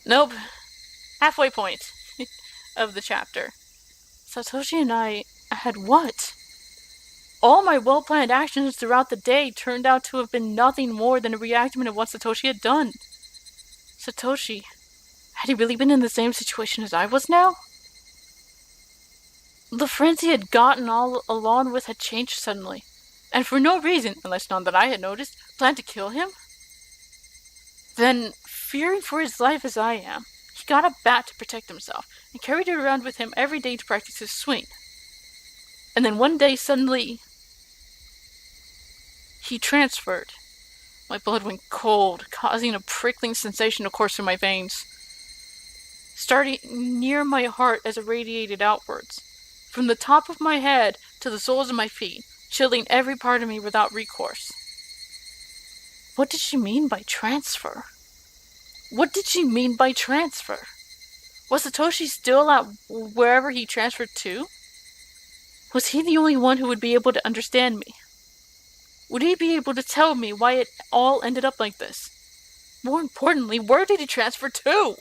Nope. Halfway point of the chapter. Satoshi and I had what? All my well-planned actions throughout the day turned out to have been nothing more than a reenactment of what Satoshi had done. Satoshi, had he really been in the same situation as I was now? The friends he had gotten all along with had changed suddenly, and for no reason, unless none that I had noticed, planned to kill him? Then, fearing for his life as I am, he got a bat to protect himself and carried it around with him every day to practice his swing. And then one day, suddenly, he transferred. My blood went cold, causing a prickling sensation to course through my veins, starting near my heart as it radiated outwards, from the top of my head to the soles of my feet, chilling every part of me without recourse. What did she mean by transfer? What did she mean by transfer? Was Satoshi still at wherever he transferred to? Was he the only one who would be able to understand me? Would he be able to tell me why it all ended up like this? More importantly, where did he transfer to?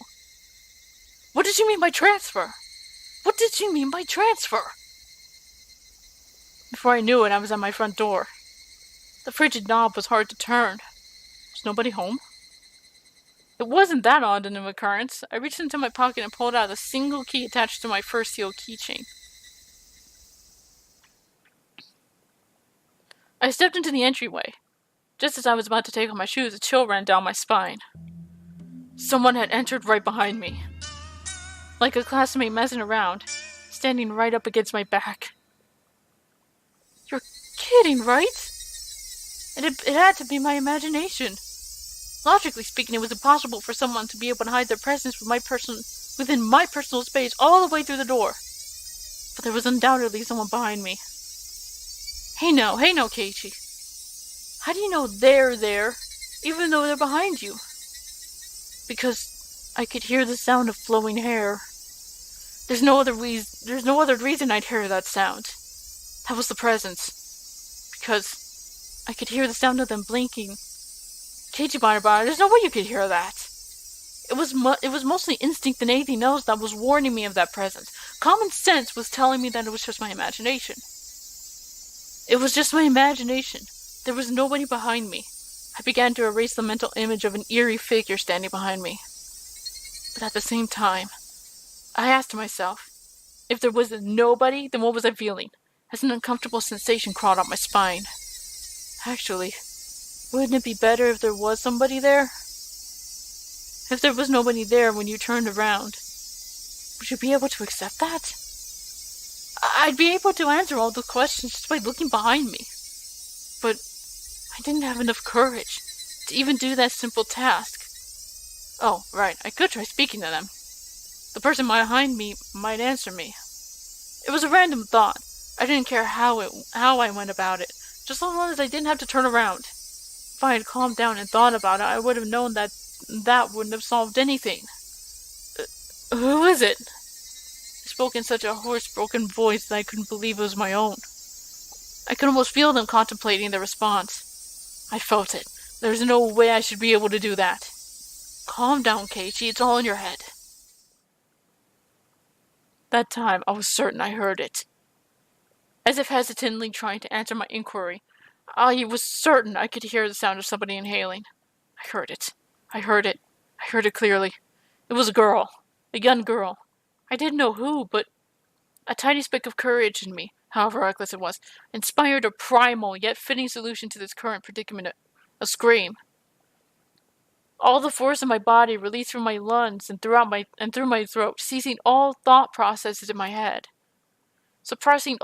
What did she mean by transfer? What did she mean by transfer? Before I knew it, I was at my front door. The frigid knob was hard to turn. Was nobody home? It wasn't that odd an occurrence. I reached into my pocket and pulled out a single key attached to my first seal keychain. I stepped into the entryway. Just as I was about to take off my shoes, a chill ran down my spine. Someone had entered right behind me. Like a classmate messing around, standing right up against my back. You're kidding, right? It had to be my imagination. Logically speaking, it was impossible for someone to be able to hide their presence within my personal space all the way through the door. But there was undoubtedly someone behind me. Hey no, Keiichi. How do you know they're there, even though they're behind you? Because I could hear the sound of flowing hair. There's no other reason I'd hear that sound. That was the presence. Because I could hear the sound of them blinking. Keiichi, there's no way you could hear that. It was mostly instinct than anything else that was warning me of that presence. Common sense was telling me that it was just my imagination. It was just my imagination. There was nobody behind me. I began to erase the mental image of an eerie figure standing behind me. But at the same time, I asked myself, if there was nobody, then what was I feeling? As an uncomfortable sensation crawled up my spine. Actually, wouldn't it be better if there was somebody there? If there was nobody there when you turned around, would you be able to accept that? I'd be able to answer all the questions just by looking behind me. But I didn't have enough courage to even do that simple task. Oh, right, I could try speaking to them. The person behind me might answer me. It was a random thought. I didn't care how I went about it, just as long as I didn't have to turn around. If I had calmed down and thought about it, I would have known that wouldn't have solved anything. Who is it? I spoke in such a hoarse, broken voice that I couldn't believe it was my own. I could almost feel them contemplating their response. I felt it. There's no way I should be able to do that. Calm down, Keiichi. It's all in your head. That time, I was certain I heard it. As if hesitantly trying to answer my inquiry, I was certain I could hear the sound of somebody inhaling. I heard it. I heard it clearly. It was a girl. A young girl. I didn't know who, but a tiny speck of courage in me, however reckless it was, inspired a primal yet fitting solution to this current predicament, a scream. All the force of my body released through my lungs and through my throat, seizing all thought processes in my head. Suppressing...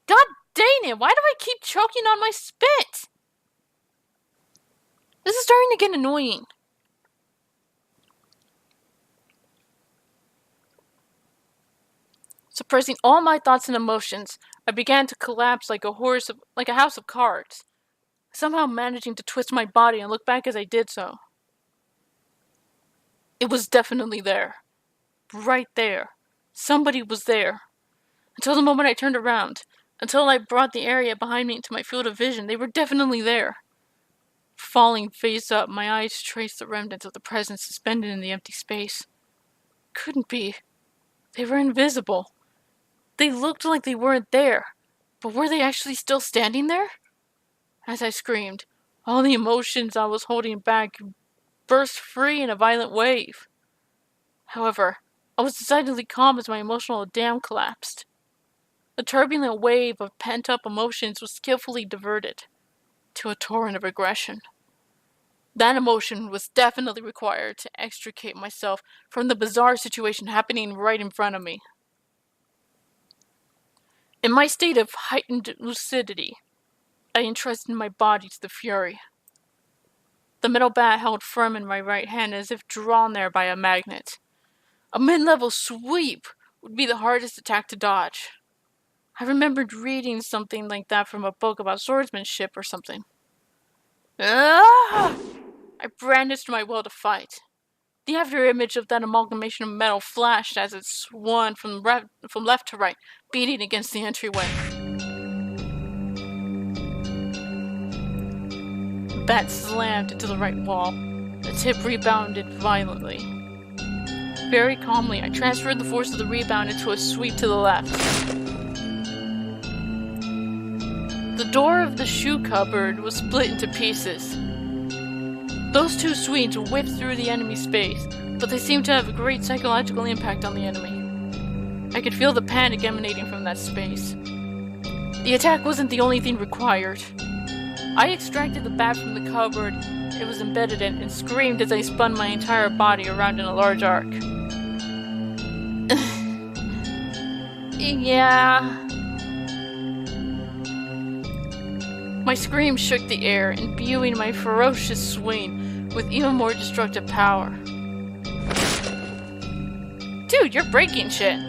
God dang it! Why do I keep choking on my spit? This is starting to get annoying. Suppressing all my thoughts and emotions, I began to collapse like a house of cards, somehow managing to twist my body and look back as I did so. It was definitely there. Right there. Somebody was there. Until the moment I turned around, until I brought the area behind me into my field of vision, they were definitely there. Falling face up, my eyes traced the remnants of the presence suspended in the empty space. Couldn't be. They were invisible. They looked like they weren't there. But were they actually still standing there? As I screamed, all the emotions I was holding back burst free in a violent wave. However, I was decidedly calm as my emotional dam collapsed. The turbulent wave of pent-up emotions was skillfully diverted to a torrent of aggression. That emotion was definitely required to extricate myself from the bizarre situation happening right in front of me. In my state of heightened lucidity, I entrusted my body to the fury. The metal bat held firm in my right hand as if drawn there by a magnet. A mid-level sweep would be the hardest attack to dodge. I remembered reading something like that from a book about swordsmanship or something. Ah! I brandished my will to fight. The afterimage of that amalgamation of metal flashed as it swung from left to right, beating against the entryway. The bat slammed into the right wall. The tip rebounded violently. Very calmly, I transferred the force of the rebound into a sweep to the left. The door of the shoe cupboard was split into pieces. Those two sweeps whipped through the enemy's space, but they seemed to have a great psychological impact on the enemy. I could feel the panic emanating from that space. The attack wasn't the only thing required. I extracted the bat from the cupboard it was embedded in and screamed as I spun my entire body around in a large arc. Yeah. My scream shook the air, imbuing my ferocious swing with even more destructive power. Dude, you're breaking shit!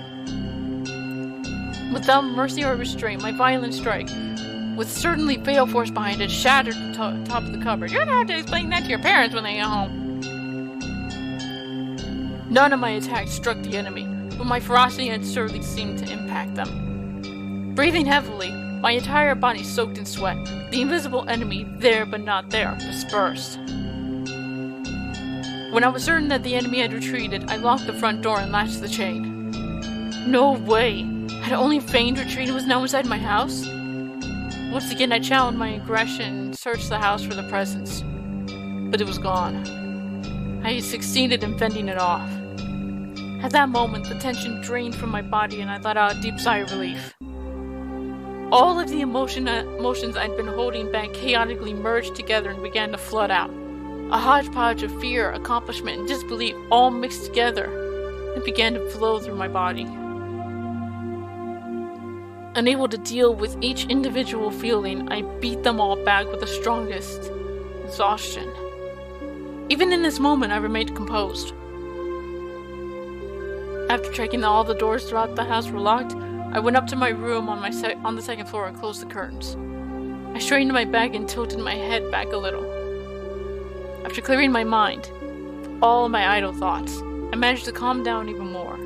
Without mercy or restraint, my violent strike, with certainly fatal force behind it, shattered the top of the cupboard. You're gonna have to explain that to your parents when they get home. None of my attacks struck the enemy, but my ferocity had certainly seemed to impact them. Breathing heavily, my entire body soaked in sweat, the invisible enemy, there but not there, dispersed. When I was certain that the enemy had retreated, I locked the front door and latched the chain. No way! Had only feigned retreat and was now inside my house? Once again, I channeled my aggression and searched the house for the presence. But it was gone. I had succeeded in fending it off. At that moment, the tension drained from my body and I let out a deep sigh of relief. All of the emotions I'd been holding back chaotically merged together and began to flood out. A hodgepodge of fear, accomplishment, and disbelief all mixed together and began to flow through my body. Unable to deal with each individual feeling, I beat them all back with the strongest exhaustion. Even in this moment, I remained composed. After checking that all the doors throughout the house were locked, I went up to my room on the second floor and closed the curtains. I straightened my back and tilted my head back a little. After clearing my mind, all of my idle thoughts, I managed to calm down even more.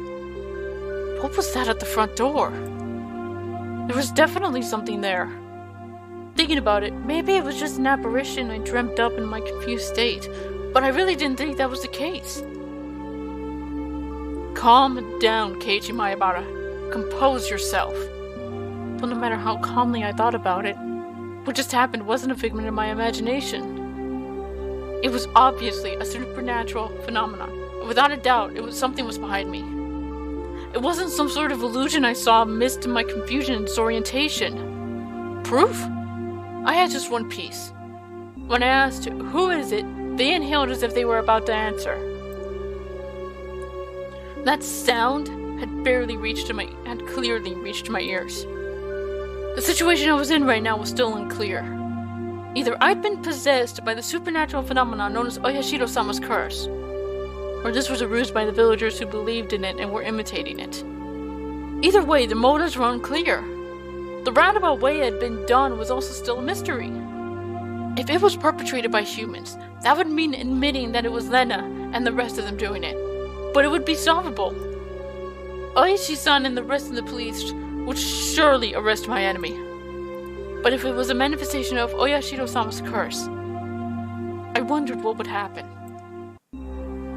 What was that at the front door? There was definitely something there. Thinking about it, maybe it was just an apparition I dreamt up in my confused state, but I really didn't think that was the case. Calm down, Keiichi Maebara. Compose yourself. But no matter how calmly I thought about it, what just happened wasn't a figment of my imagination. It was obviously a supernatural phenomenon, and without a doubt, something was behind me. It wasn't some sort of illusion I saw amidst in my confusion and disorientation. Proof? I had just one piece. When I asked, "Who is it?" they inhaled as if they were about to answer. That sound had clearly reached my ears. The situation I was in right now was still unclear. Either I'd been possessed by the supernatural phenomenon known as Oyashiro-sama's curse, or this was a ruse by the villagers who believed in it and were imitating it. Either way, the motives were unclear. The roundabout way it had been done was also still a mystery. If it was perpetrated by humans, that would mean admitting that it was Rena and the rest of them doing it. But it would be solvable. Oishi-san and the rest of the police would surely arrest my enemy. But if it was a manifestation of Oyashiro-sama's curse, I wondered what would happen.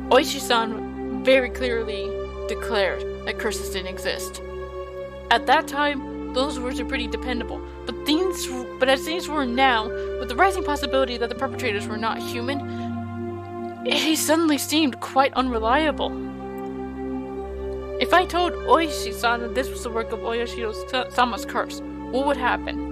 Oishi-san very clearly declared that curses didn't exist. At that time, those words are pretty dependable, but as things were now, with the rising possibility that the perpetrators were not human, he suddenly seemed quite unreliable. If I told Oishi-san that this was the work of Oyashiro-sama's curse, what would happen?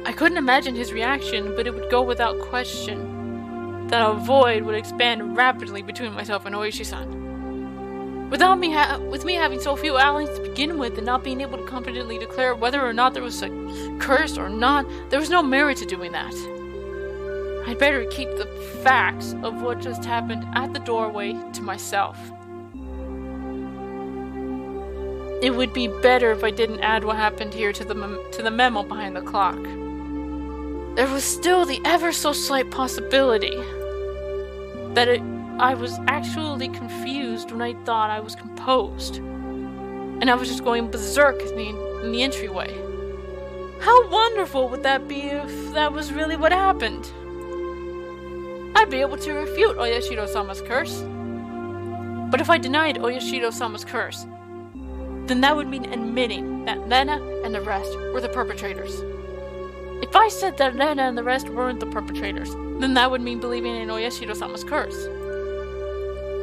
I couldn't imagine his reaction, but it would go without question that a void would expand rapidly between myself and Oishi-san. With me having so few allies to begin with and not being able to confidently declare whether or not there was a curse or not, there was no merit to doing that. I'd better keep the facts of what just happened at the doorway to myself. It would be better if I didn't add what happened here to the memo behind the clock. There was still the ever so slight possibility that I was actually confused when I thought I was composed, and I was just going berserk in the entryway. How wonderful would that be if that was really what happened? I'd be able to refute Oyashiro-sama's curse. But if I denied Oyashiro-sama's curse, then that would mean admitting that Rena and the rest were the perpetrators. If I said that Rena and the rest weren't the perpetrators, then that would mean believing in Oyashiro-sama's curse.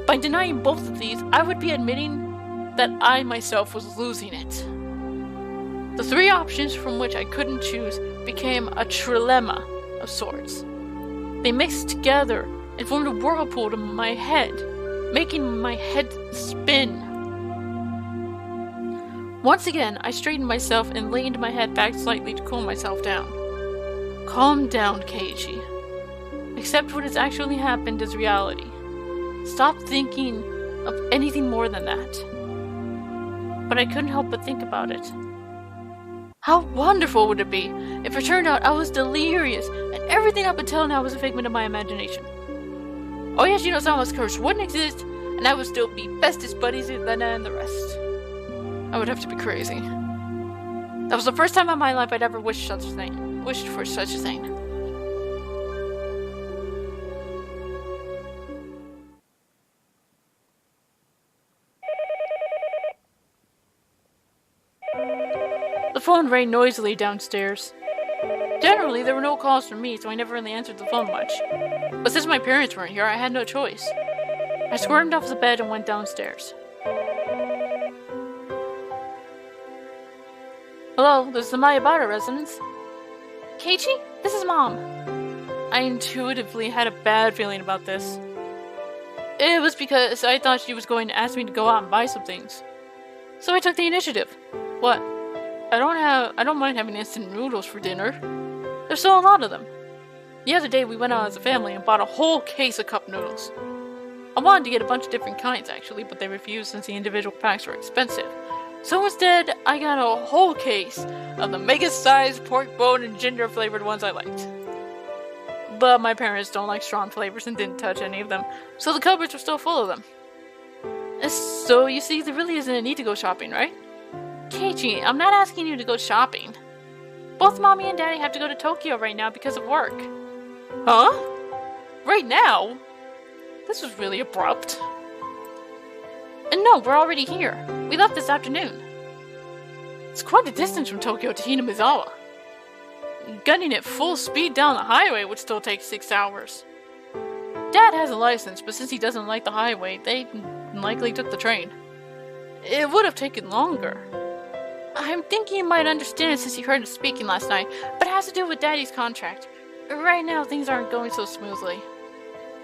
By denying both of these, I would be admitting that I myself was losing it. The three options from which I couldn't choose became a trilemma of sorts. They mixed together and formed a whirlpool in my head, making my head spin. Once again, I straightened myself and leaned my head back slightly to cool myself down. Calm down, Keiichi. Accept what has actually happened as reality. Stop thinking of anything more than that. But I couldn't help but think about it. How wonderful would it be if it turned out I was delirious and everything up until now was a figment of my imagination? Oyashiro-sama's curse wouldn't exist, and I would still be bestest buddies with Rena and the rest. I would have to be crazy. That was the first time in my life I'd ever wished for such a thing. The phone rang noisily downstairs. Generally, there were no calls from me, so I never really answered the phone much. But since my parents weren't here, I had no choice. I squirmed off the bed and went downstairs. Hello, this is the Mayabara residence. Keiichi, this is Mom. I intuitively had a bad feeling about this. It was because I thought she was going to ask me to go out and buy some things. So I took the initiative. What? I don't mind having instant noodles for dinner. There's still a lot of them. The other day we went out as a family and bought a whole case of cup noodles. I wanted to get a bunch of different kinds actually, but they refused since the individual packs were expensive. So instead, I got a whole case of the mega-sized pork bone and ginger flavored ones I liked. But my parents don't like strong flavors and didn't touch any of them, so the cupboards were still full of them. So you see, there really isn't a need to go shopping, right? Keiichi, I'm not asking you to go shopping. Both Mommy and Daddy have to go to Tokyo right now because of work. Huh? Right now? This was really abrupt. And no, we're already here. We left this afternoon. It's quite a distance from Tokyo to Hinamizawa. Gunning at full speed down the highway would still take 6 hours. Dad has a license, but since he doesn't like the highway, they likely took the train. It would have taken longer. I'm thinking you might understand since you heard us speaking last night, but it has to do with Daddy's contract. Right now, things aren't going so smoothly.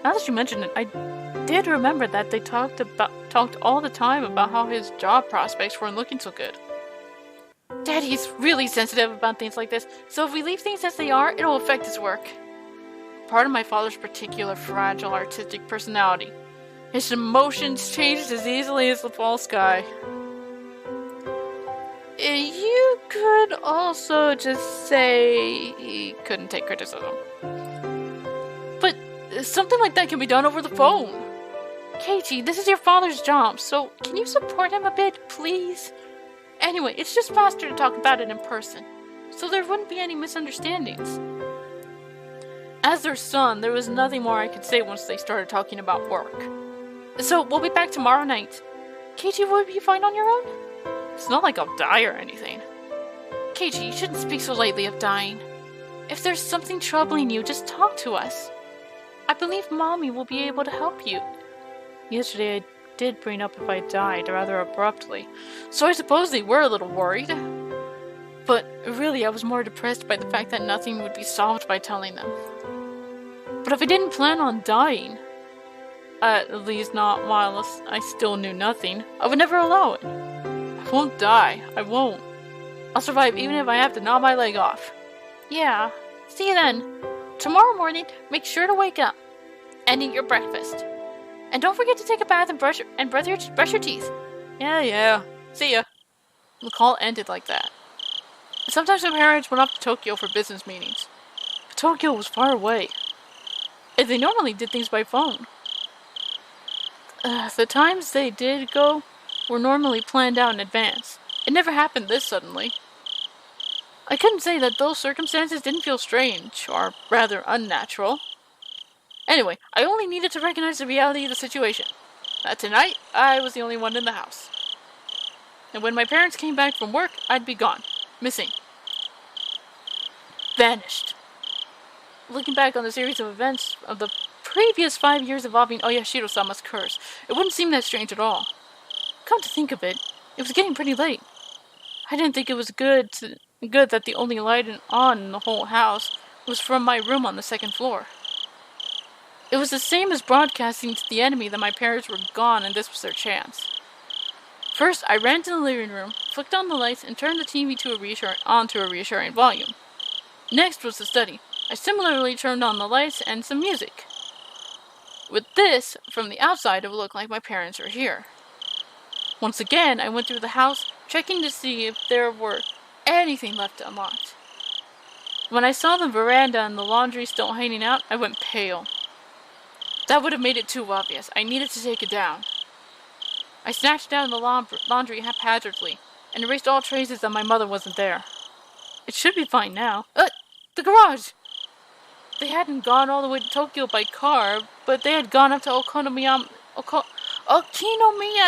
Now that you mention it, I did remember that they talked all the time about how his job prospects weren't looking so good. Daddy's really sensitive about things like this, so if we leave things as they are, it'll affect his work. Part of my father's particular fragile artistic personality. His emotions changed as easily as the fall sky. You could also just say he couldn't take criticism. But something like that can be done over the phone. Keiichi, this is your father's job, so can you support him a bit, please? Anyway, it's just faster to talk about it in person, so there wouldn't be any misunderstandings. As their son, there was nothing more I could say once they started talking about work. So, we'll be back tomorrow night. Keiichi, will you be fine on your own? It's not like I'll die or anything. Keiichi, you shouldn't speak so lightly of dying. If there's something troubling you, just talk to us. I believe Mommy will be able to help you. Yesterday I did bring up if I died rather abruptly, so I suppose they were a little worried. But really, I was more depressed by the fact that nothing would be solved by telling them. But if I didn't plan on dying, at least not while I still knew nothing, I would never allow it. I won't die. I won't. I'll survive even if I have to gnaw my leg off. Yeah. See you then. Tomorrow morning, make sure to wake up and eat your breakfast. And don't forget to take a bath and brush your teeth. Yeah. See ya. The call ended like that. Sometimes my parents went off to Tokyo for business meetings. But Tokyo was far away. And they normally did things by phone. The times they did go were normally planned out in advance. It never happened this suddenly. I couldn't say that those circumstances didn't feel strange, or rather unnatural. Anyway, I only needed to recognize the reality of the situation. That tonight, I was the only one in the house. And when my parents came back from work, I'd be gone. Missing. Vanished. Looking back on the series of events of the previous 5 years involving Oyashiro-sama's curse, it wouldn't seem that strange at all. Come to think of it, it was getting pretty late. I didn't think it was good that the only light on in the whole house was from my room on the second floor. It was the same as broadcasting to the enemy that my parents were gone and this was their chance. First, I ran to the living room, flicked on the lights, and turned the TV onto a reassuring volume. Next was the study. I similarly turned on the lights and some music. With this, from the outside, it would look like my parents were here. Once again, I went through the house, checking to see if there were anything left unlocked. When I saw the veranda and the laundry still hanging out, I went pale. That would have made it too obvious. I needed to take it down. I snatched down the laundry haphazardly, and erased all traces that my mother wasn't there. It should be fine now. The garage! They hadn't gone all the way to Tokyo by car, but they had gone up to Okonomiya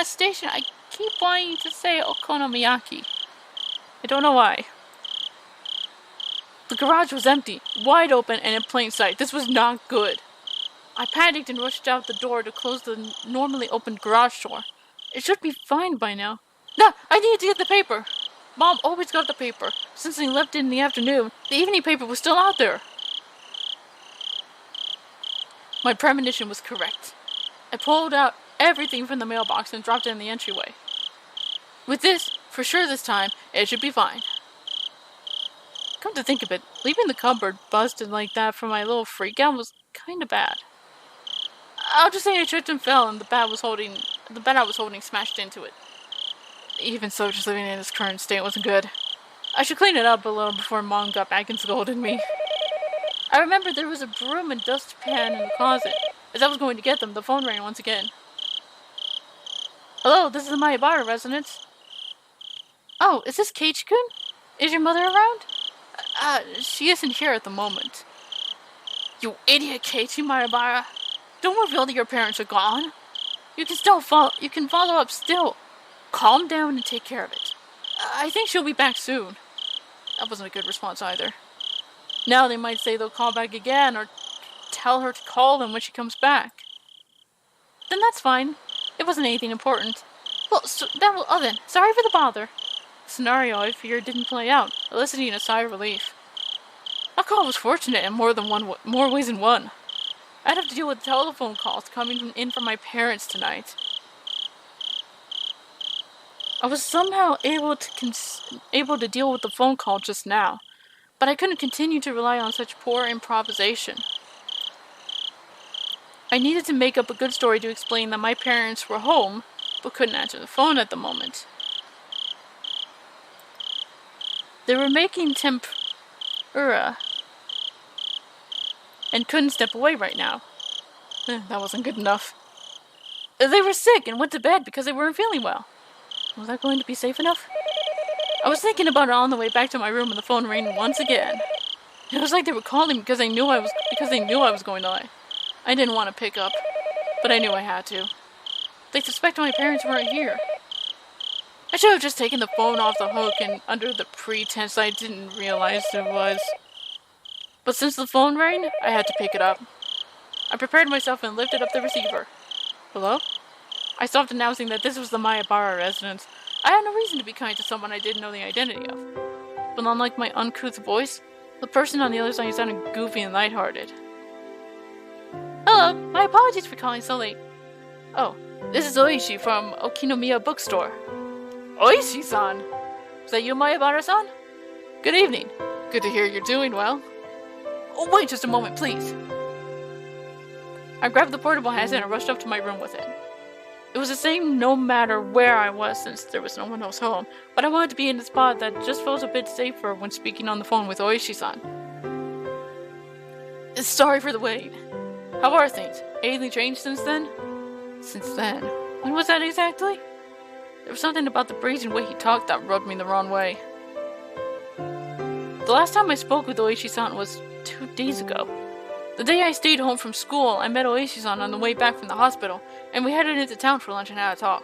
Station. I keep wanting to say Okonomiyaki. I don't know why. The garage was empty, wide open, and in plain sight. This was not good. I panicked and rushed out the door to close the normally opened garage door. It should be fine by now. No, I needed to get the paper. Mom always got the paper. Since they left it in the afternoon, the evening paper was still out there. My premonition was correct. I pulled out everything from the mailbox and dropped it in the entryway. With this, for sure this time, it should be fine. Come to think of it, leaving the cupboard busted like that for my little freak out was kinda bad. I'll just say I tripped and fell and the bed I was holding smashed into it. Even so, just living in its current state wasn't good. I should clean it up a little before Mom got back and scolded me. I remember there was a broom and dustpan in the closet. As I was going to get them, the phone rang once again. Hello, this is the Maibara residence. Oh, is this Keiichi-kun? Is your mother around? She isn't here at the moment. You idiot, Keiichi Maibara. Don't reveal that your parents are gone. You can follow up still. Calm down and take care of it. I think she'll be back soon. That wasn't a good response either. Now they might say they'll call back again or tell her to call them when she comes back. Then that's fine. It wasn't anything important. Well, then, sorry for the bother. The scenario I feared didn't play out, eliciting a sigh of relief. That call was fortunate in more ways than one. I'd have to deal with telephone calls coming in from my parents tonight. I was somehow able to deal with the phone call just now, but I couldn't continue to rely on such poor improvisation. I needed to make up a good story to explain that my parents were home, but couldn't answer the phone at the moment. They were making tempura and couldn't step away right now. That wasn't good enough. They were sick and went to bed because they weren't feeling well. Was that going to be safe enough? I was thinking about it on the way back to my room when the phone rang once again. It was like they were calling because because they knew I was going to lie. I didn't want to pick up, but I knew I had to. They suspect my parents weren't here. I should have just taken the phone off the hook and under the pretense I didn't realize it was. But since the phone rang, I had to pick it up. I prepared myself and lifted up the receiver. Hello? I stopped announcing that this was the Mayabara residence. I had no reason to be kind to someone I didn't know the identity of. But unlike my uncouth voice, the person on the other side sounded goofy and lighthearted. Hello, my apologies for calling so late. Oh, this is Oishi from Okinomiya Bookstore. Oishi-san! Is that you, Mayabara-san? Good evening. Good to hear you're doing well. Oh, wait just a moment, please. I grabbed the portable headset and rushed up to my room with it. It was the same no matter where I was since there was no one else home, but I wanted to be in a spot that just felt a bit safer when speaking on the phone with Oishi-san. Sorry for the wait. How are things? Anything changed since then? Since then? When was that exactly? There was something about the brazen way he talked that rubbed me the wrong way. The last time I spoke with Oishi-san was 2 days ago. The day I stayed home from school, I met Oishi-san on the way back from the hospital, and we headed into town for lunch and had a talk.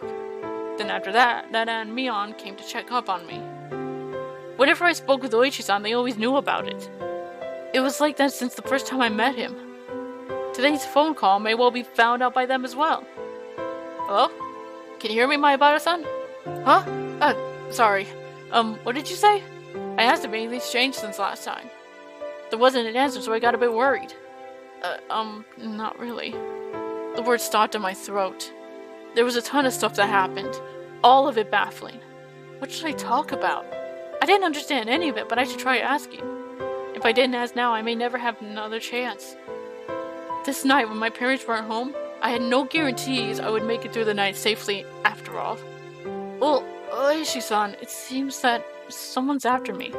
Then after that, Nana and Mion came to check up on me. Whenever I spoke with Oishi-san, they always knew about it. It was like that since the first time I met him. Today's phone call may well be found out by them as well. Hello? Can you hear me, Mayabara-san? Huh? Sorry. What did you say? I asked if anything's changed since last time. There wasn't an answer, so I got a bit worried. Not really. The words stopped in my throat. There was a ton of stuff that happened. All of it baffling. What should I talk about? I didn't understand any of it, but I should try asking. If I didn't ask now, I may never have another chance. This night, when my parents weren't home, I had no guarantees I would make it through the night safely after all. Well, Oishi-san, it seems that someone's after me.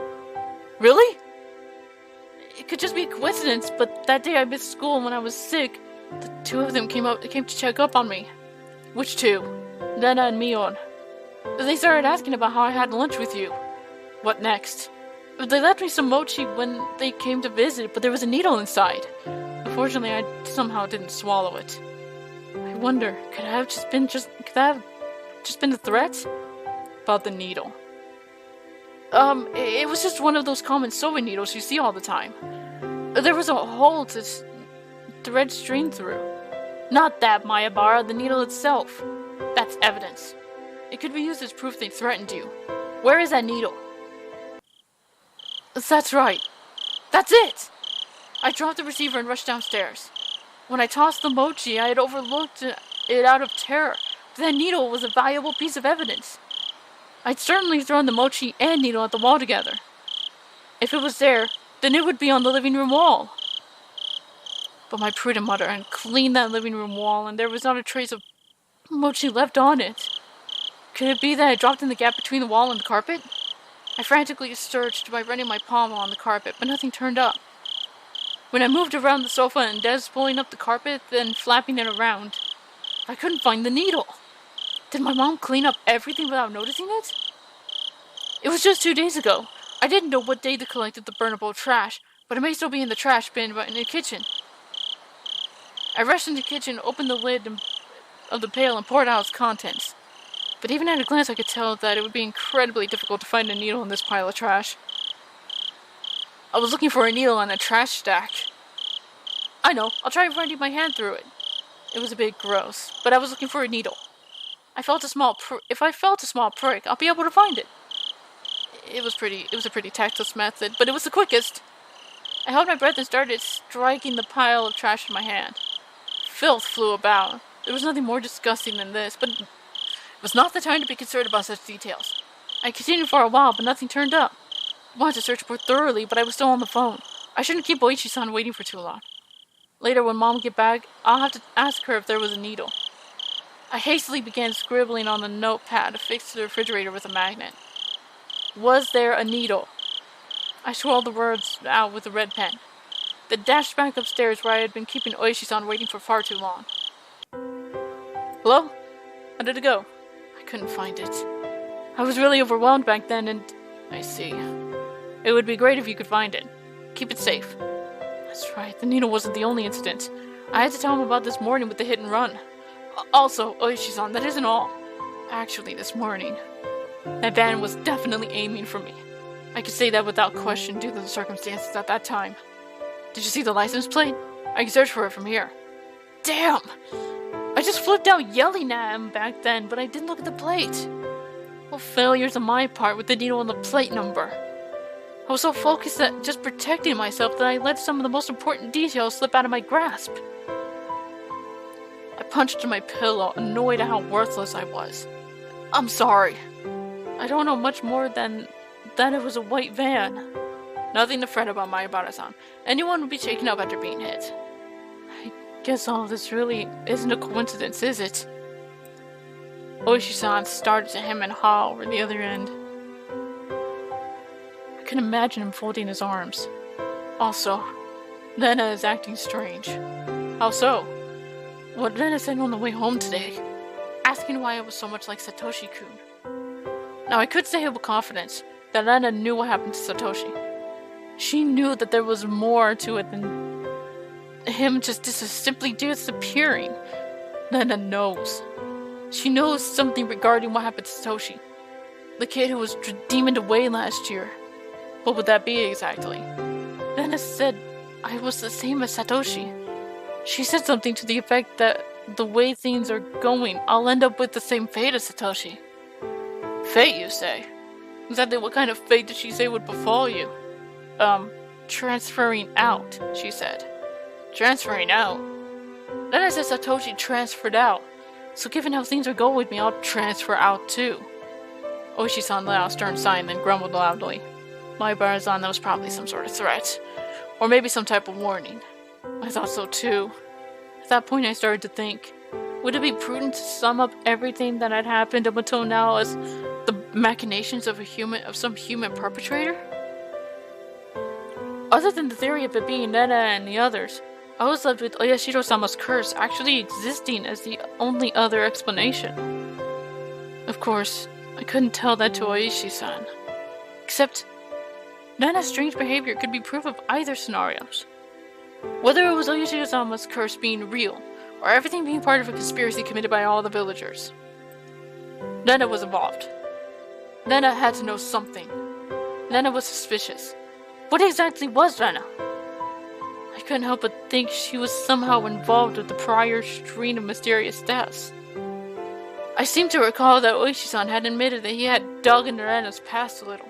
Really? It could just be a coincidence, but that day I missed school when I was sick. The two of them came to check up on me. Which two? Rena and Mion. They started asking about how I had lunch with you. What next? They left me some mochi when they came to visit, but there was a needle inside. Unfortunately, I somehow didn't swallow it. I wonder, could that have just been a threat? About the needle. It was just one of those common sewing needles you see all the time. There was a hole to thread string through. Not that, Mayabara, the needle itself. That's evidence. It could be used as proof they threatened you. Where is that needle? That's right. That's it! I dropped the receiver and rushed downstairs. When I tossed the mochi, I had overlooked it out of terror. But that needle was a valuable piece of evidence. I'd certainly thrown the mochi and needle at the wall together. If it was there, then it would be on the living room wall. But my prudent mother had cleaned that living room wall, and there was not a trace of mochi left on it. Could it be that I dropped in the gap between the wall and the carpet? I frantically searched by running my palm along the carpet, but nothing turned up. When I moved around the sofa and Des pulling up the carpet, then flapping it around, I couldn't find the needle. Did my mom clean up everything without noticing it? It was just 2 days ago. I didn't know what day they collected the burnable trash, but it may still be in the trash bin in the kitchen. I rushed into the kitchen, opened the lid of the pail, and poured out its contents. But even at a glance, I could tell that it would be incredibly difficult to find a needle in this pile of trash. I was looking for a needle on a trash stack. I know, I'll try running my hand through it. It was a bit gross, but I was looking for a needle. If I felt a small prick, I'll be able to find it. It was a pretty tactless method, but it was the quickest. I held my breath and started striking the pile of trash in my hand. Filth flew about. There was nothing more disgusting than this, but it was not the time to be concerned about such details. I continued for a while, but nothing turned up. I wanted to search more thoroughly, but I was still on the phone. I shouldn't keep Oichi-san waiting for too long. Later, when Mom gets back, I'll have to ask her if there was a needle. I hastily began scribbling on the notepad affixed to the refrigerator with a magnet. Was there a needle? I scrawled the words out with a red pen, then dashed back upstairs where I had been keeping Oishi-san waiting for far too long. Hello? How did it go? I couldn't find it. I was really overwhelmed back then, and I see. It would be great if you could find it. Keep it safe. That's right, the needle wasn't the only incident. I had to tell him about this morning with the hit and run. Also, Oishi-san, that isn't all. Actually, this morning, that van was definitely aiming for me. I could say that without question due to the circumstances at that time. Did you see the license plate? I can search for it from here. Damn! I just flipped out yelling at him back then, but I didn't look at the plate. Well, failures on my part with the needle on the plate number. I was so focused at just protecting myself that I let some of the most important details slip out of my grasp. I punched my pillow, annoyed at how worthless I was. I'm sorry. I don't know much more than that it was a white van. Nothing to fret about, my Ibara-san. Anyone would be shaken up after being hit. I guess all of this really isn't a coincidence, is it? Oishi-san started to hem and haw over the other end. I can imagine him folding his arms. Also, Rena is acting strange. How so? What Rena said on the way home today, asking why I was so much like Satoshi-kun. Now I could say with confidence that Rena knew what happened to Satoshi. She knew that there was more to it than him just simply disappearing. Rena knows. She knows something regarding what happened to Satoshi. The kid who was demoned away last year. What would that be exactly? Rena said I was the same as Satoshi. She said something to the effect that the way things are going, I'll end up with the same fate as Satoshi. Fate, you say? Exactly what kind of fate did she say would befall you? Transferring out, she said. Transferring out? Then I said Satoshi transferred out. So given how things are going with me, I'll transfer out too. Oishi-san let out a stern sigh and then grumbled loudly. My Barazan, that was probably some sort of threat. Or maybe some type of warning. I thought so too. At that point I started to think, would it be prudent to sum up everything that had happened up until now as the machinations of some human perpetrator? Other than the theory of it being Rena and the others, I was left with Oyashiro-sama's curse actually existing as the only other explanation. Of course, I couldn't tell that to Oishi-san. Except, Rena's strange behavior could be proof of either scenarios. Whether it was Oyashiro-sama's curse being real, or everything being part of a conspiracy committed by all the villagers. Rena was involved. Rena had to know something. Rena was suspicious. What exactly was Rena? I couldn't help but think she was somehow involved with the prior string of mysterious deaths. I seem to recall that Oishi-san had admitted that he had dug into Rena's past a little.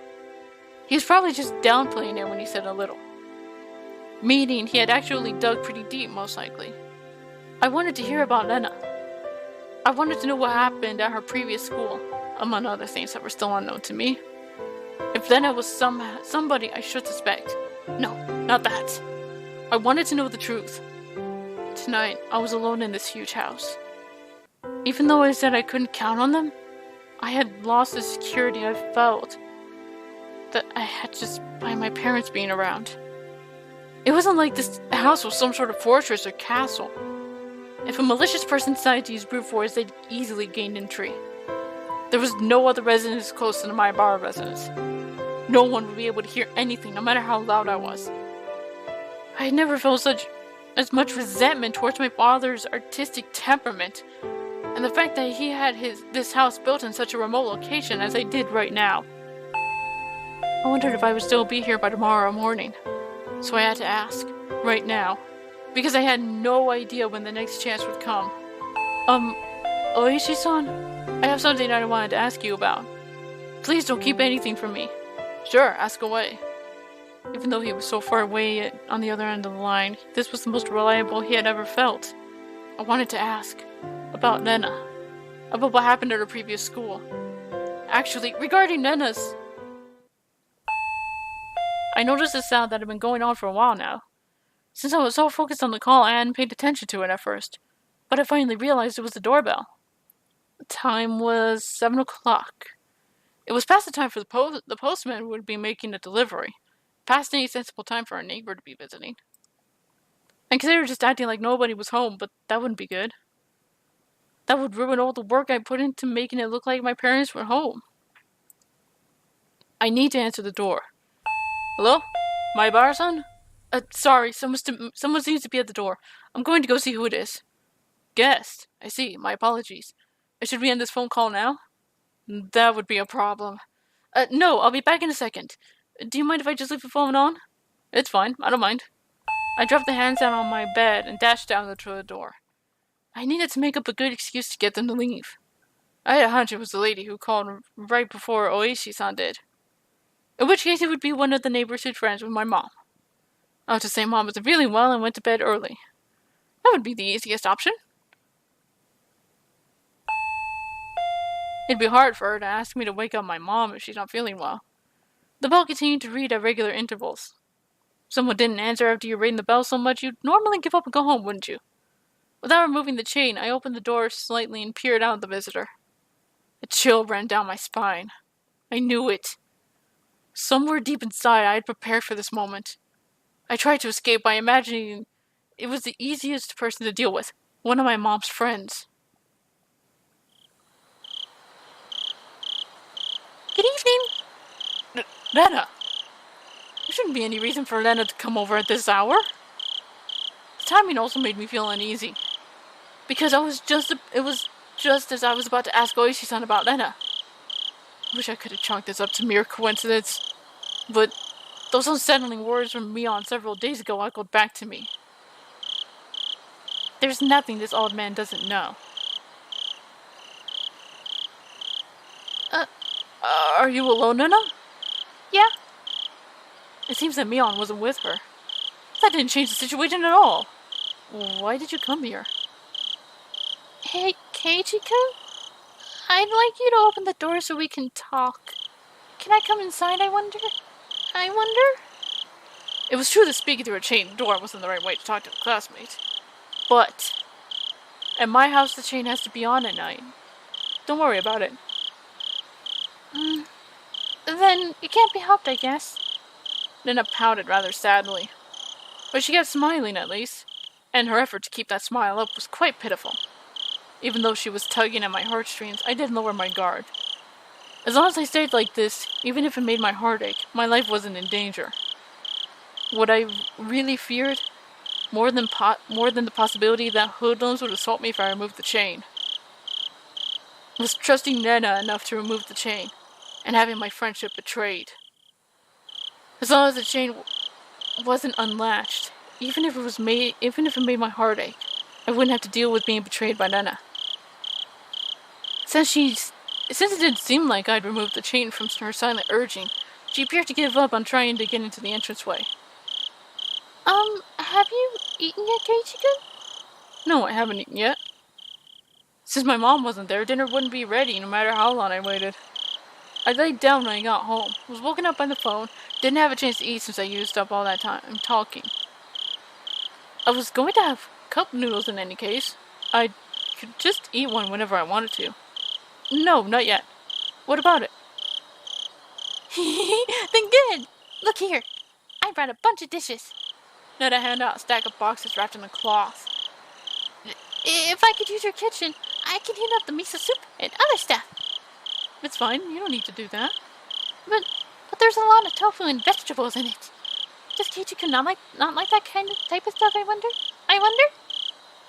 He was probably just downplaying it when he said a little. Meaning he had actually dug pretty deep, most likely. I wanted to hear about Rena. I wanted to know what happened at her previous school, among other things that were still unknown to me. If Rena was somebody I should suspect. No, not that. I wanted to know the truth. Tonight, I was alone in this huge house. Even though I said I couldn't count on them, I had lost the security I felt that I had just by my parents being around. It wasn't like this house was some sort of fortress or castle. If a malicious person decided to use brute force, they'd easily gain entry. There was no other residence close to the Maibara residence. No one would be able to hear anything, no matter how loud I was. I had never felt as much resentment towards my father's artistic temperament, and the fact that he had this house built in such a remote location as I did right now. I wondered if I would still be here by tomorrow morning, so I had to ask, right now, because I had no idea when the next chance would come. Oishi-san? I have something I wanted to ask you about. Please don't keep anything from me. Sure, ask away. Even though he was so far away on the other end of the line, this was the most reliable he had ever felt. I wanted to ask about Rena, about what happened at her previous school. Actually, regarding Rena's... I noticed a sound that had been going on for a while now. Since I was so focused on the call, I hadn't paid attention to it at first, but I finally realized it was the doorbell. The time was 7 o'clock. It was past the time for the postman who would be making a delivery. Past any sensible time for a neighbor to be visiting. I considered just acting like nobody was home, but that wouldn't be good. That would ruin all the work I put into making it look like my parents were home. I need to answer the door. Hello? My bar-san? Sorry, someone seems to be at the door. I'm going to go see who it is. Guest? I see. My apologies. Should we end this phone call now? That would be a problem. No, I'll be back in a second. Do you mind if I just leave the phone on? It's fine. I don't mind. I dropped the hands down on my bed and dashed down to the door. I needed to make up a good excuse to get them to leave. I had a hunch it was the lady who called right before Oishi-san did. In which case it would be one of the neighbors who's friends with my mom. I was to say Mom was feeling well and went to bed early. That would be the easiest option. It'd be hard for her to ask me to wake up my mom if she's not feeling well. The bell continued to read at regular intervals. If someone didn't answer after you rang the bell so much, you'd normally give up and go home, wouldn't you? Without removing the chain, I opened the door slightly and peered out at the visitor. A chill ran down my spine. I knew it. Somewhere deep inside, I had prepared for this moment. I tried to escape by imagining it was the easiest person to deal with, one of my mom's friends. Good evening. Rena. There shouldn't be any reason for Rena to come over at this hour. The timing also made me feel uneasy, because it was just as I was about to ask Oishi-san about Rena. I wish I could have chalked this up to mere coincidence, but those unsettling words from Mion several days ago echoed back to me. There's nothing this old man doesn't know. Are you alone, Rena? Yeah. It seems that Mion wasn't with her. That didn't change the situation at all. Why did you come here? Hey, Keiichi-kun? I'd like you to open the door so we can talk. Can I come inside, I wonder? It was true that speaking through a chained door wasn't the right way to talk to a classmate. But at my house, the chain has to be on at night. Don't worry about it. Then it can't be helped, I guess. Rena pouted rather sadly. But she kept smiling at least, and her effort to keep that smile up was quite pitiful. Even though she was tugging at my heartstrings, I did lower my guard. As long as I stayed like this, even if it made my heart ache, my life wasn't in danger. What I really feared, more than the possibility that hoodlums would assault me if I removed the chain, was trusting Rena enough to remove the chain, and having my friendship betrayed. As long as the chain wasn't unlatched, even if it made my heart ache, I wouldn't have to deal with being betrayed by Rena. Since it didn't seem like I'd removed the chain from her silent urging, she appeared to give up on trying to get into the entranceway. Have you eaten yet, Keiichi-kun? No, I haven't eaten yet. Since my mom wasn't there, dinner wouldn't be ready no matter how long I waited. I laid down when I got home, was woken up by the phone, didn't have a chance to eat since I used up all that time talking. I was going to have cup noodles in any case. I could just eat one whenever I wanted to. No, not yet. What about it? Then good! Look here! I brought a bunch of dishes. Netta handed out a stack of boxes wrapped in a cloth. If I could use your kitchen, I could heat up the miso soup and other stuff. It's fine, you don't need to do that. But there's a lot of tofu and vegetables in it. Does Keiichi-kun not like that type of stuff, I wonder?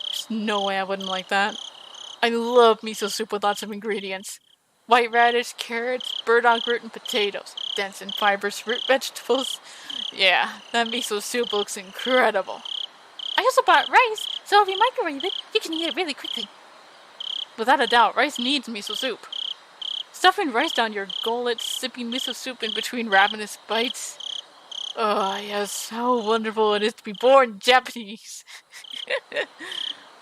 There's no way I wouldn't like that. I love miso soup with lots of ingredients. White radish, carrots, burdock root, and potatoes. Dense in fibrous root vegetables. Yeah, that miso soup looks incredible. I also bought rice, so if you microwave it, you can eat it really quickly. Without a doubt, rice needs miso soup. Stuffing rice down your gullet, sipping miso soup in between ravenous bites. Oh, yes, how wonderful it is to be born Japanese.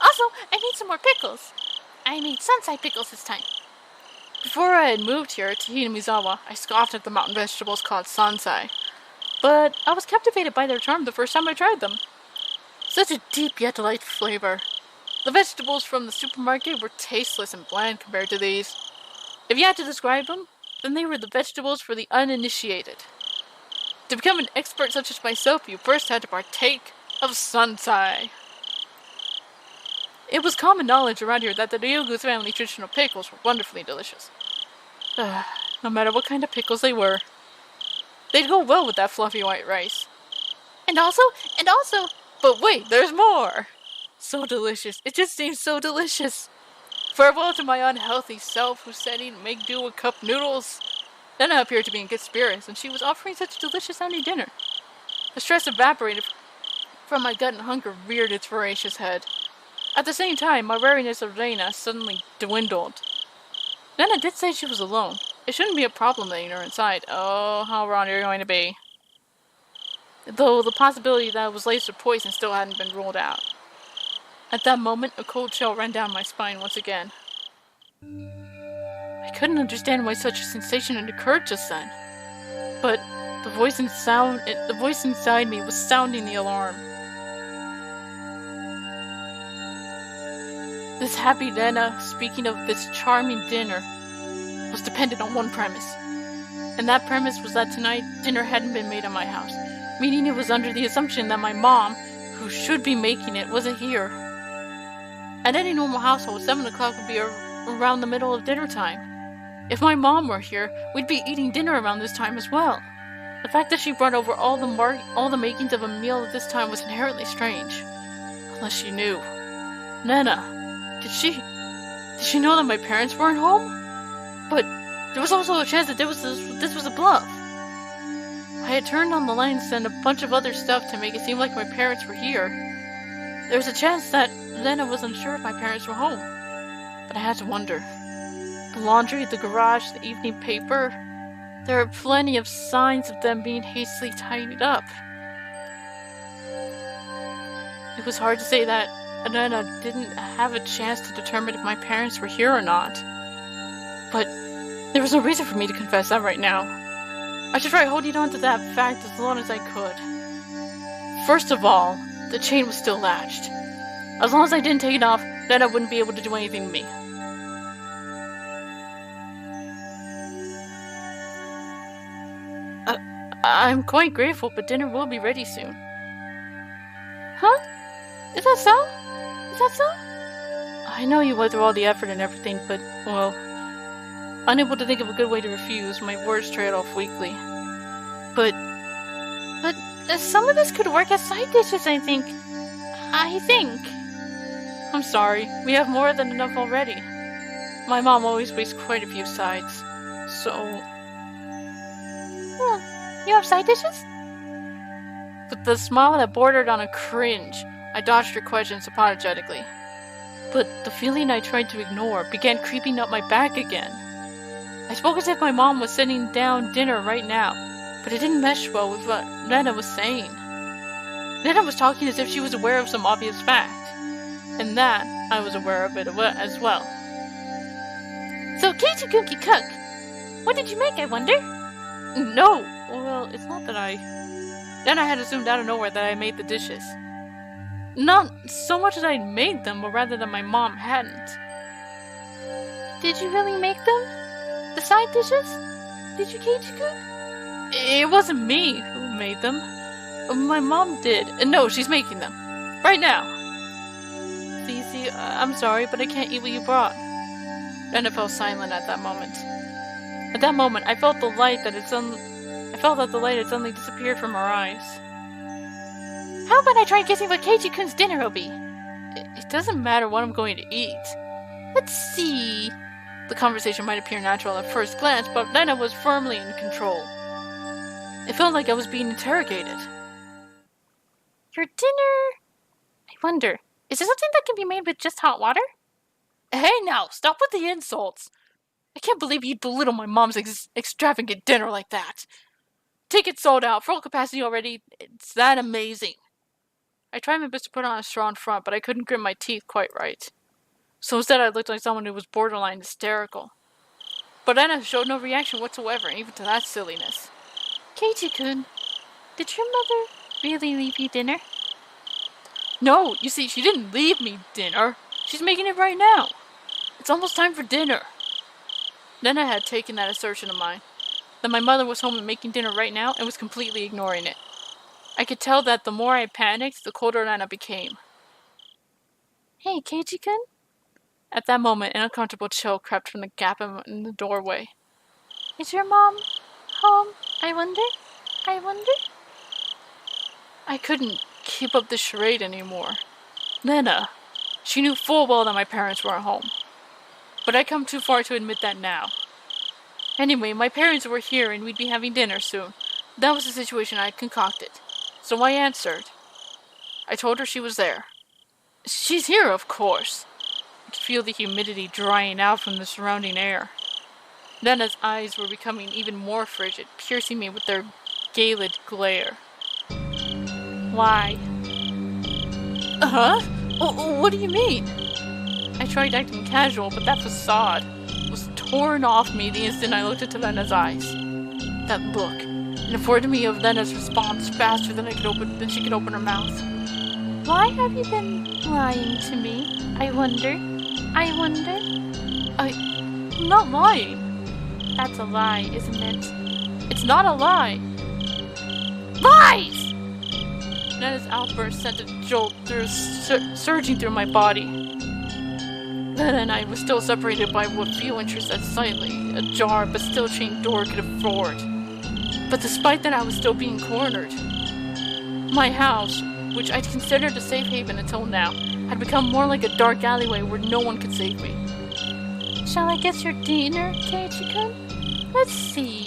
Also, I made some more pickles. I made sunside pickles this time. Before I had moved here to Hinamizawa, I scoffed at the mountain vegetables called sansai. But I was captivated by their charm the first time I tried them. Such a deep yet delightful flavor. The vegetables from the supermarket were tasteless and bland compared to these. If you had to describe them, then they were the vegetables for the uninitiated. To become an expert such as myself, you first had to partake of sansai. It was common knowledge around here that the Ryugu's family traditional pickles were wonderfully delicious. No matter what kind of pickles they were, they'd go well with that fluffy white rice. And also, and also, but wait, there's more. So delicious. It just seems so delicious. Farewell to my unhealthy self who said he'd make do with cup noodles. Rena appeared to be in good spirits, and she was offering such a delicious sounding dinner. The stress evaporated from my gut and hunger reared its voracious head. At the same time, my wariness of Rena suddenly dwindled. Rena did say she was alone. It shouldn't be a problem letting her inside. Oh, how wrong you're going to be. Though the possibility that it was laced with poison still hadn't been ruled out. At that moment, a cold chill ran down my spine once again. I couldn't understand why such a sensation had occurred just then. But the voice inside me was sounding the alarm. This happy Rena, speaking of this charming dinner, was dependent on one premise. And that premise was that tonight dinner hadn't been made at my house, meaning it was under the assumption that my mom, who should be making it, wasn't here. At any normal household, 7 o'clock would be around the middle of dinner time. If my mom were here, we'd be eating dinner around this time as well. The fact that she brought over all the makings of a meal at this time was inherently strange. Unless she knew. Rena, did she know that my parents weren't home? But there was also a chance that this was a bluff. I had turned on the lights and a bunch of other stuff to make it seem like my parents were here. There was a chance that Rena wasn't sure if my parents were home. But I had to wonder. The laundry, the garage, the evening paper. There are plenty of signs of them being hastily tidied up. It was hard to say that Rena didn't have a chance to determine if my parents were here or not. But there was no reason for me to confess that right now. I should try holding on to that fact as long as I could. First of all, the chain was still latched. As long as I didn't take it off, then I wouldn't be able to do anything to me. I'm quite grateful, but dinner will be ready soon. Huh? Is that so? Is that so? I know you went through all the effort and everything, but, well, unable to think of a good way to refuse, my words trailed off weakly. But some of this could work as side dishes, I think. I'm sorry, we have more than enough already. My mom always wastes quite a few sides, so... You have side dishes? With the smile that bordered on a cringe, I dodged her questions apologetically. But the feeling I tried to ignore began creeping up my back again. I spoke as if my mom was sitting down dinner right now, but it didn't mesh well with what Rena was saying. Rena was talking as if she was aware of some obvious fact, and that I was aware of it as well. So, Keiichi-kun can cook. What did you make, I wonder? No, well, it's not that Then I had assumed out of nowhere that I made the dishes. Not so much that I made them, but rather that my mom hadn't. Did you really make them? The side dishes? Did you, Keiichi-kun? It wasn't me who made them. My mom did. No, she's making them. Right now. See, I'm sorry, but I can't eat what you brought. Rena fell silent at that moment. At that moment, I felt that the light had suddenly disappeared from her eyes. How about I try guessing what Keiichi-kun's dinner will be? It doesn't matter what I'm going to eat. Let's see. The conversation might appear natural at first glance, but Rena was firmly in control. It felt like I was being interrogated. Your dinner? I wonder, is there something that can be made with just hot water? Hey now, stop with the insults. I can't believe you'd belittle my mom's extravagant dinner like that. Tickets sold out, full capacity already. It's that amazing. I tried my best to put on a strong front, but I couldn't grit my teeth quite right. So instead I looked like someone who was borderline hysterical. But Rena showed no reaction whatsoever, even to that silliness. Keiichi-kun, did your mother really leave you dinner? No, you see, she didn't leave me dinner. She's making it right now. It's almost time for dinner. Rena had taken that assertion of mine, that my mother was home and making dinner right now, and was completely ignoring it. I could tell that the more I panicked, the colder Rena became. Hey, Keiichi-kun? At that moment, an uncomfortable chill crept from the gap in the doorway. Is your mom home? I wonder? I couldn't keep up this charade anymore. Rena, she knew full well that my parents weren't home. But I'd come too far to admit that now. Anyway, my parents were here and we'd be having dinner soon. That was the situation I had concocted. So I answered. I told her she was there. She's here, of course. I could feel the humidity drying out from the surrounding air. Rena's eyes were becoming even more frigid, piercing me with their galid glare. Why? Huh? What do you mean? I tried acting casual, but that facade was torn off me the instant I looked into Rena's eyes. That look, it afforded me of Rena's response faster than she could open her mouth. Why have you been lying to me? I wonder. I'm not lying. That's a lie, isn't it? It's not a lie. Lies! Rena's outburst sent a jolt surging through my body. Rena and I were still separated by what few inches that slightly ajar but still chained door could afford. But despite that, I was still being cornered. My house, which I'd considered a safe haven until now, had become more like a dark alleyway where no one could save me. Shall I get your dinner, Keiichi-kun? Let's see.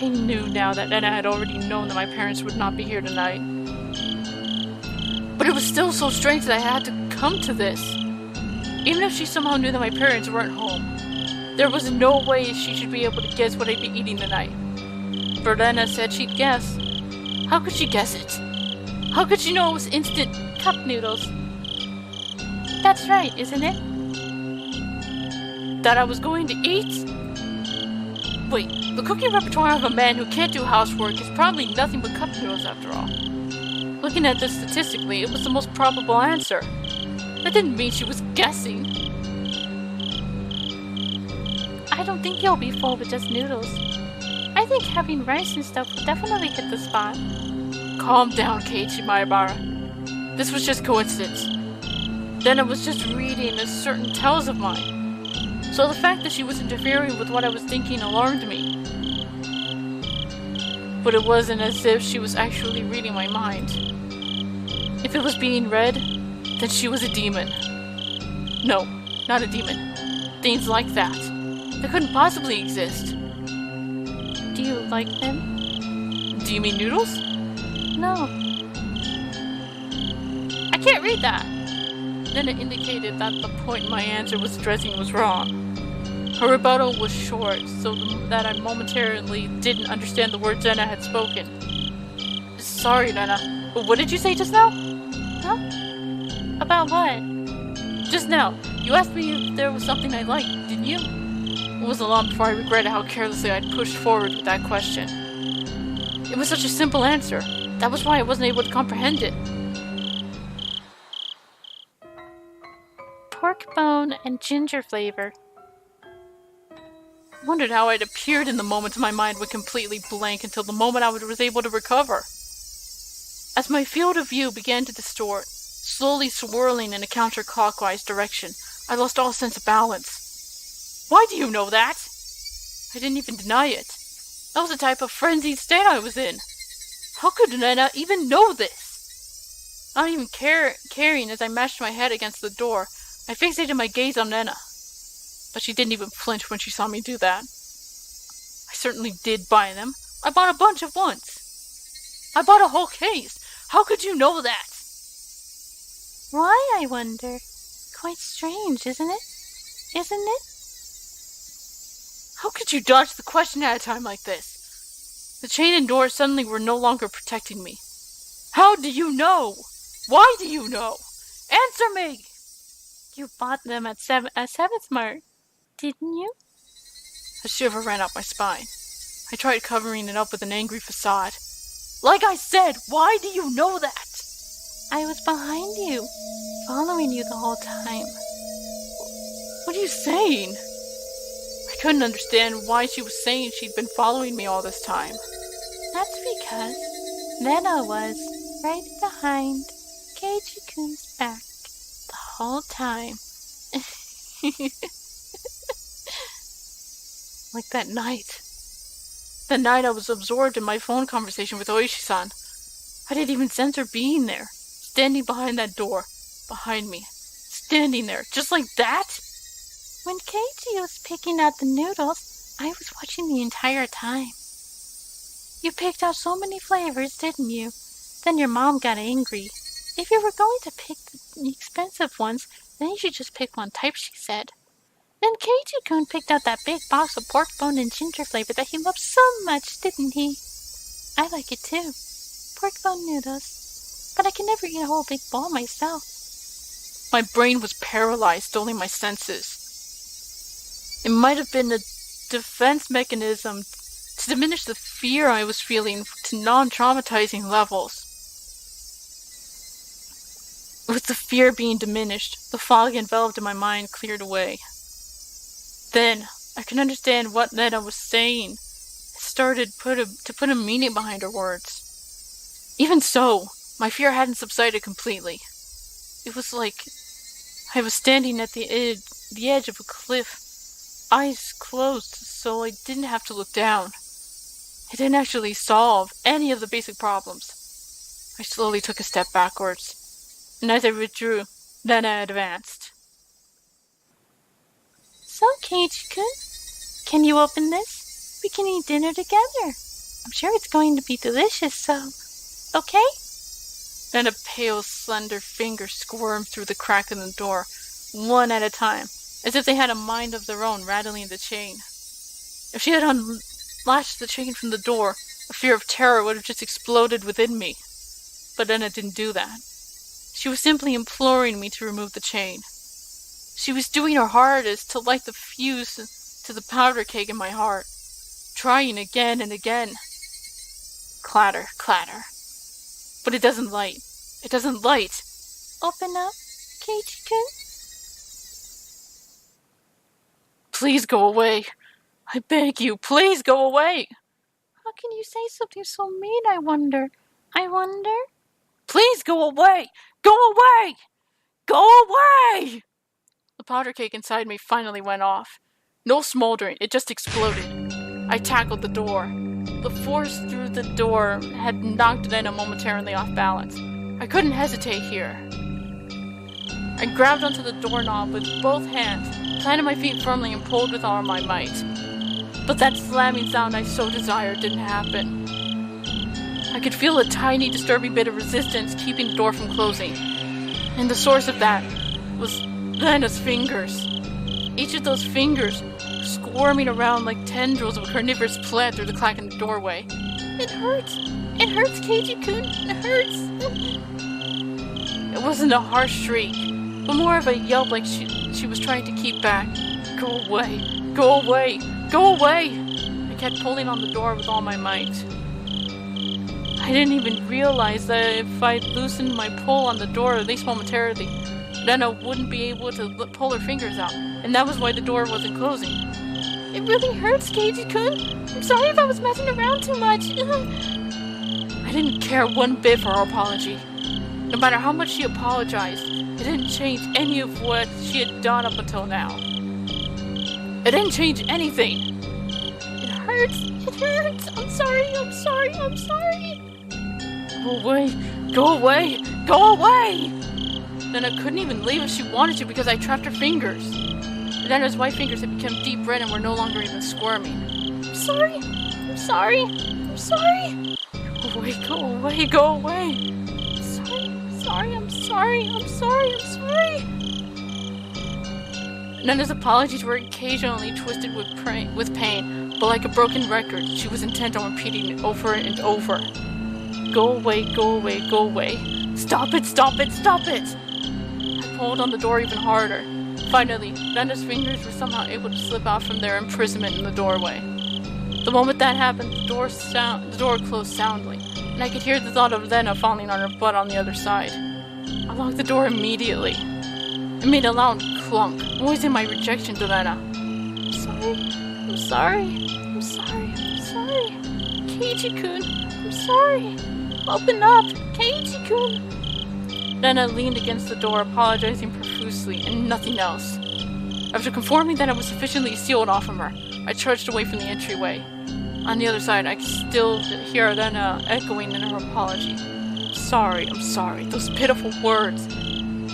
I knew now that Rena had already known that my parents would not be here tonight. But it was still so strange that I had to come to this. Even if she somehow knew that my parents weren't home, there was no way she should be able to guess what I'd be eating tonight. But Rena said she'd guess. How could she guess it? How could she know it was instant cup noodles? That's right, isn't it? That I was going to eat? Wait, the cooking repertoire of a man who can't do housework is probably nothing but cup noodles after all. Looking at this statistically, it was the most probable answer. That didn't mean she was guessing. I don't think you'll be full with just noodles. I think having rice and stuff will definitely hit the spot. Calm down, Keiichi Maebara. This was just coincidence. Then I was just reading a certain tales of mine. So the fact that she was interfering with what I was thinking alarmed me. But it wasn't as if she was actually reading my mind. If it was being read, then she was a demon. No, not a demon. Things like that. They couldn't possibly exist. Do you like them? Do you mean noodles? No. I can't read that. Then it indicated that the point my answer was addressing was wrong. Her rebuttal was short, so that I momentarily didn't understand the words Rena had spoken. Sorry, Rena, but what did you say just now? Huh? About what? Just now, you asked me if there was something I liked, didn't you? It wasn't long before I regretted how carelessly I'd pushed forward with that question. It was such a simple answer. That was why I wasn't able to comprehend it. Pork bone and ginger flavor. I wondered how I'd appeared in the moments my mind went completely blank until the moment I was able to recover. As my field of view began to distort, slowly swirling in a counterclockwise direction, I lost all sense of balance. Why do you know that? I didn't even deny it. That was the type of frenzied state I was in. How could Rena even know this? Not even caring as I mashed my head against the door, I fixated my gaze on Rena. But she didn't even flinch when she saw me do that. I certainly did buy them. I bought a bunch at once. I bought a whole case. How could you know that? Why, I wonder? Quite strange, isn't it? Isn't it? How could you dodge the question at a time like this? The chain and door suddenly were no longer protecting me. How do you know? Why do you know? Answer me! You bought them at 7th Mart, didn't you? A shiver ran up my spine. I tried covering it up with an angry facade. Like I said, why do you know that? I was behind you, following you the whole time. What are you saying? I couldn't understand why she was saying she'd been following me all this time. That's because Rena was right behind Keiichi-kun's back the whole time. Like that night. The night I was absorbed in my phone conversation with Oishi-san. I didn't even sense her being there, standing behind that door, behind me, standing there, just like that. When Keiji was picking out the noodles, I was watching the entire time. You picked out so many flavors, didn't you? Then your mom got angry. If you were going to pick the expensive ones, then you should just pick one type, she said. Then Keiji-kun picked out that big box of pork bone and ginger flavor that he loved so much, didn't he? I like it too. Pork bone noodles. But I can never eat a whole big bowl myself. My brain was paralyzed, only my senses. It might have been a defense mechanism to diminish the fear I was feeling to non-traumatizing levels. With the fear being diminished, the fog enveloped in my mind cleared away. Then, I could understand what Rena was saying. It started to put a meaning behind her words. Even so, my fear hadn't subsided completely. It was like I was standing at the edge of a cliff, eyes closed so I didn't have to look down. It didn't actually solve any of the basic problems. I slowly took a step backwards, and as I withdrew, Rena advanced. So, Keiji-kun, can you open this? We can eat dinner together. I'm sure it's going to be delicious, so... Okay? Then a pale, slender finger squirmed through the crack in the door, one at a time, as if they had a mind of their own, rattling the chain. If she had unlatched the chain from the door, a fear of terror would have just exploded within me. But Rena didn't do that. She was simply imploring me to remove the chain. She was doing her hardest to light the fuse to the powder keg in my heart, trying again and again. Clatter, clatter. But it doesn't light. It doesn't light. Open up, Keiji-kun. Please go away. I beg you, please go away. How can you say something so mean, I wonder? Please go away. Go away. Go away. The powder cake inside me finally went off. No smoldering, it just exploded. I tackled the door. The force through the door had knocked Rena momentarily off balance. I couldn't hesitate here. I grabbed onto the doorknob with both hands, planted my feet firmly, and pulled with all my might. But that slamming sound I so desired didn't happen. I could feel a tiny, disturbing bit of resistance keeping the door from closing. And the source of that was Rena's fingers. Each of those fingers squirming around like tendrils of a carnivorous plant through the crack in the doorway. It hurts. It hurts, Keiji-kun. It hurts. It wasn't a harsh shriek, but more of a yelp like she was trying to keep back. Go away. Go away. Go away. I kept pulling on the door with all my might. I didn't even realize that if I loosened my pull on the door, at least momentarily, Rena wouldn't be able to pull her fingers out, and that was why the door wasn't closing. It really hurts, Keiji-kun. I'm sorry if I was messing around too much. I didn't care one bit for her apology. No matter how much she apologized, it didn't change any of what she had done up until now. It didn't change anything. It hurts. It hurts. I'm sorry. Go away. Go away. Go away. Then I couldn't even leave if she wanted to because I trapped her fingers. Rena's white fingers had become deep red and were no longer even squirming. I'm sorry. Go away, go away, go away. I'm sorry. Rena's apologies were occasionally twisted with pain, but like a broken record, she was intent on repeating it over and over. Go away, go away, go away. Stop it. I pulled on the door even harder. Finally, Rena's fingers were somehow able to slip out from their imprisonment in the doorway. The moment that happened, the door closed soundly, and I could hear the thought of Rena falling on her butt on the other side. I locked the door immediately. It made a loud clunk, voicing my rejection to Rena. I'm sorry. Keiji-kun, I'm sorry. Open up, Keiji-kun. Rena leaned against the door, apologizing profusely, and nothing else. After confirming that I was sufficiently sealed off from her, I trudged away from the entryway. On the other side, I could still hear Rena echoing in her apology. sorry, I'm sorry. Those pitiful words.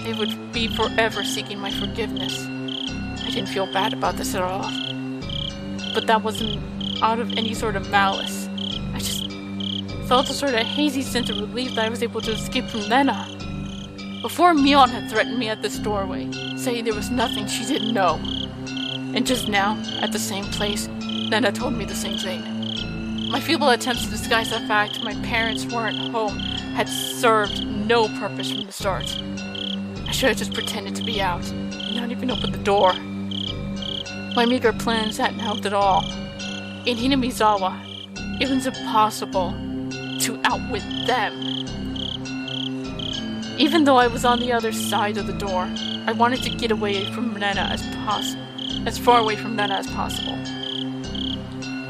They would be forever seeking my forgiveness. I didn't feel bad about this at all. But that wasn't out of any sort of malice. I just felt a sort of hazy sense of relief that I was able to escape from Rena. Before, Mion had threatened me at this doorway, saying there was nothing she didn't know. And just now, at the same place, Rena told me the same thing. My feeble attempts to disguise the fact my parents weren't home had served no purpose from the start. I should have just pretended to be out, and not even opened the door. My meager plans hadn't helped at all. In Hinamizawa, it was impossible to outwit them. Even though I was on the other side of the door, I wanted to get away from Rena as far away from Rena as possible.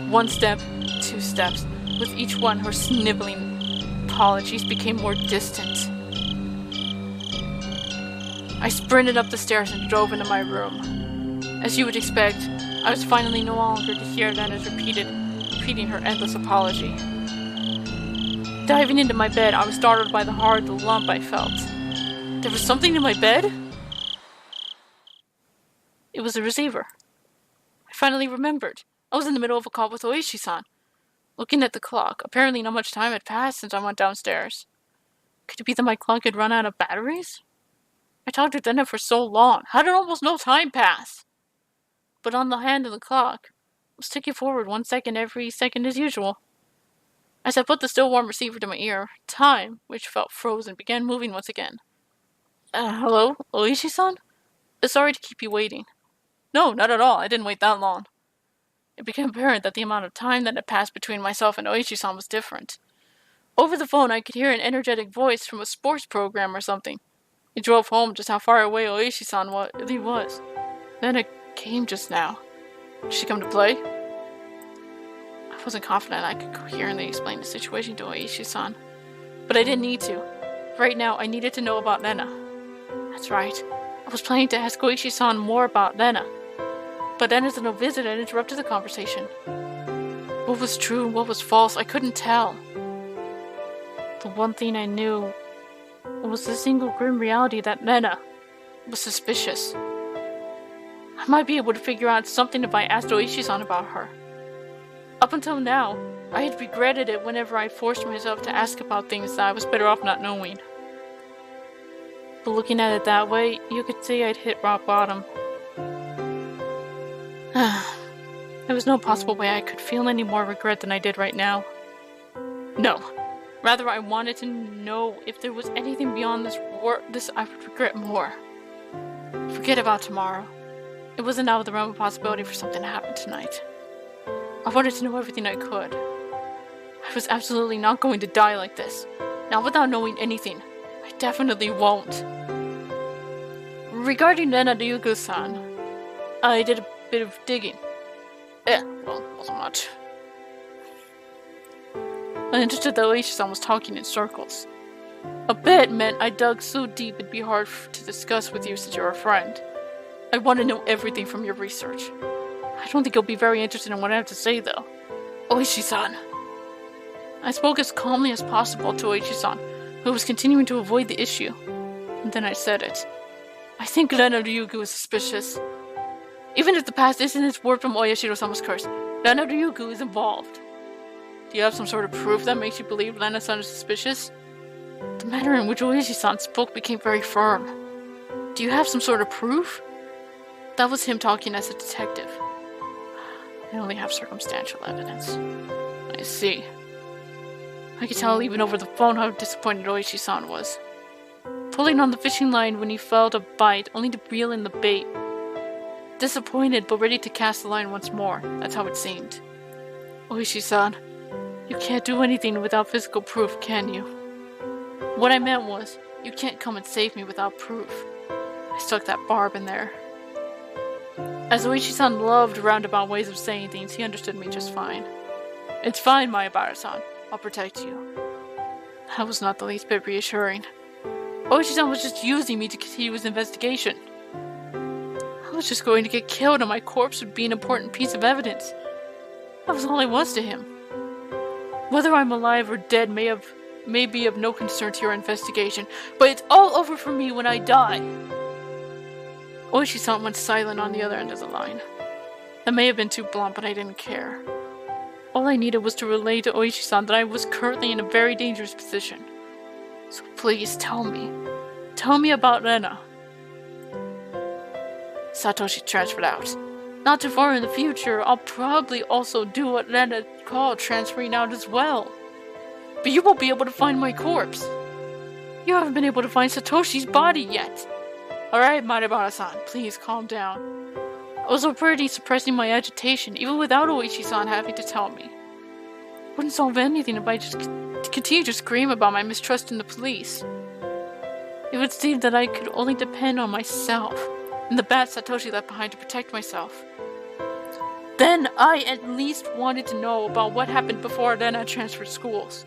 One step, 2 steps. With each one, her sniveling apologies became more distant. I sprinted up the stairs and drove into my room. As you would expect, I was finally no longer to hear Rena's repeating her endless apology. Diving into my bed, I was startled by the hard lump I felt. There was something in my bed? It was a receiver. I finally remembered. I was in the middle of a call with Oishi-san. Looking at the clock, apparently not much time had passed since I went downstairs. Could it be that my clock had run out of batteries? I talked to Rena for so long. How did almost no time pass? But on the hand of the clock was ticking forward 1 second every second as usual. As I put the still warm receiver to my ear, time, which felt frozen, began moving once again. Hello, Oishi-san? Sorry to keep you waiting. No, not at all. I didn't wait that long. It became apparent that the amount of time that had passed between myself and Oishi-san was different. Over the phone, I could hear an energetic voice from a sports program or something. It drove home just how far away Oishi-san really was. Then it came just now. Did she come to play? I wasn't confident I could coherently explain the situation to Oishi-san. But I didn't need to. Right now, I needed to know about Rena. That's right. I was planning to ask Oishi-san more about Rena. But Rena's no visit had interrupted the conversation. What was true and what was false, I couldn't tell. The one thing I knew was the single grim reality that Rena was suspicious. I might be able to figure out something if I asked Oishi-san about her. Up until now, I had regretted it whenever I forced myself to ask about things that I was better off not knowing. But looking at it that way, you could say I'd hit rock bottom. There was no possible way I could feel any more regret than I did right now. No. Rather, I wanted to know if there was anything beyond this I would regret more. Forget about tomorrow. It wasn't out of the realm of possibility for something to happen tonight. I wanted to know everything I could. I was absolutely not going to die like this. Not without knowing anything. I definitely won't. Regarding Rena Ryugu-san, I did a bit of digging. Well, wasn't much. I understood that Oishi-san was talking in circles. A bit meant I dug so deep it'd be hard to discuss with you since you're a friend. I want to know everything from your research. I don't think you'll be very interested in what I have to say, though. Oishi-san. I spoke as calmly as possible to Oishi-san, who was continuing to avoid the issue. And then I said it. I think Rena Ryugu is suspicious. Even if the past incidents were from Oyashiro-sama's curse, Rena Ryugu is involved. Do you have some sort of proof that makes you believe Rena-san is suspicious? The manner in which Oishi-san spoke became very firm. Do you have some sort of proof? That was him talking as a detective. I only have circumstantial evidence. I see. I could tell even over the phone how disappointed Oishi-san was. Pulling on the fishing line when he felt a bite, only to reel in the bait. Disappointed, but ready to cast the line once more. That's how it seemed. Oishi-san, you can't do anything without physical proof, can you? What I meant was, you can't come and save me without proof. I stuck that barb in there. As Oishi-san loved roundabout ways of saying things, he understood me just fine. It's fine, Mayabara-san. I'll protect you. That was not the least bit reassuring. Oishi-san was just using me to continue his investigation. I was just going to get killed and my corpse would be an important piece of evidence. That was all I was to him. Whether I'm alive or dead may have may be of no concern to your investigation, but it's all over for me when I die. Oishi-san went silent on the other end of the line. That may have been too blunt, but I didn't care. All I needed was to relay to Oishi-san that I was currently in a very dangerous position. So please tell me. Tell me about Rena. Satoshi transferred out. Not too far in the future, I'll probably also do what Rena called transferring out as well. But you won't be able to find my corpse. You haven't been able to find Satoshi's body yet. Alright, Maribara-san, please calm down. I was already suppressing my agitation, even without Oishi-san having to tell me. It wouldn't solve anything if I just continued to scream about my mistrust in the police. It would seem that I could only depend on myself, and the bat Satoshi left behind to protect myself. Then I at least wanted to know about what happened before Rena transferred schools.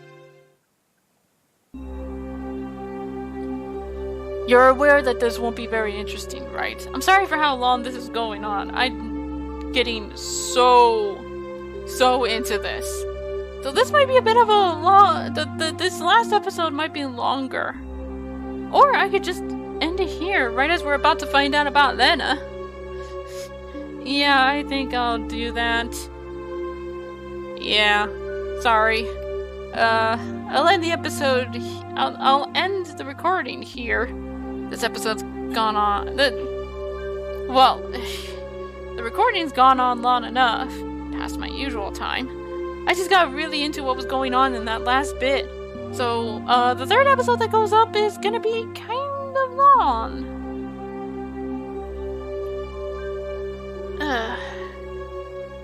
You're aware that this won't be very interesting, right? I'm sorry for how long this is going on. I'm getting so into this. So this might be a bit of a long... this last episode might be longer. Or I could just end it here, right as we're about to find out about Rena. Yeah, I think I'll do that. Yeah, sorry. I'll end the episode... I'll end the recording here. This episode's gone on... the recording's gone on long enough, past my usual time. I just got really into what was going on in that last bit. So, the third episode that goes up is gonna be kind of long.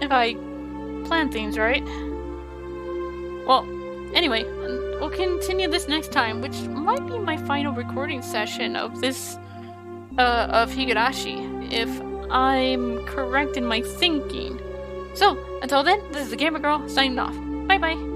If I plan things right. Well, anyway, we'll continue this next time, which might be my final recording session of this, of Higurashi, if I'm correct in my thinking. So, until then, this is the Gamer Girl signing off. Bye bye!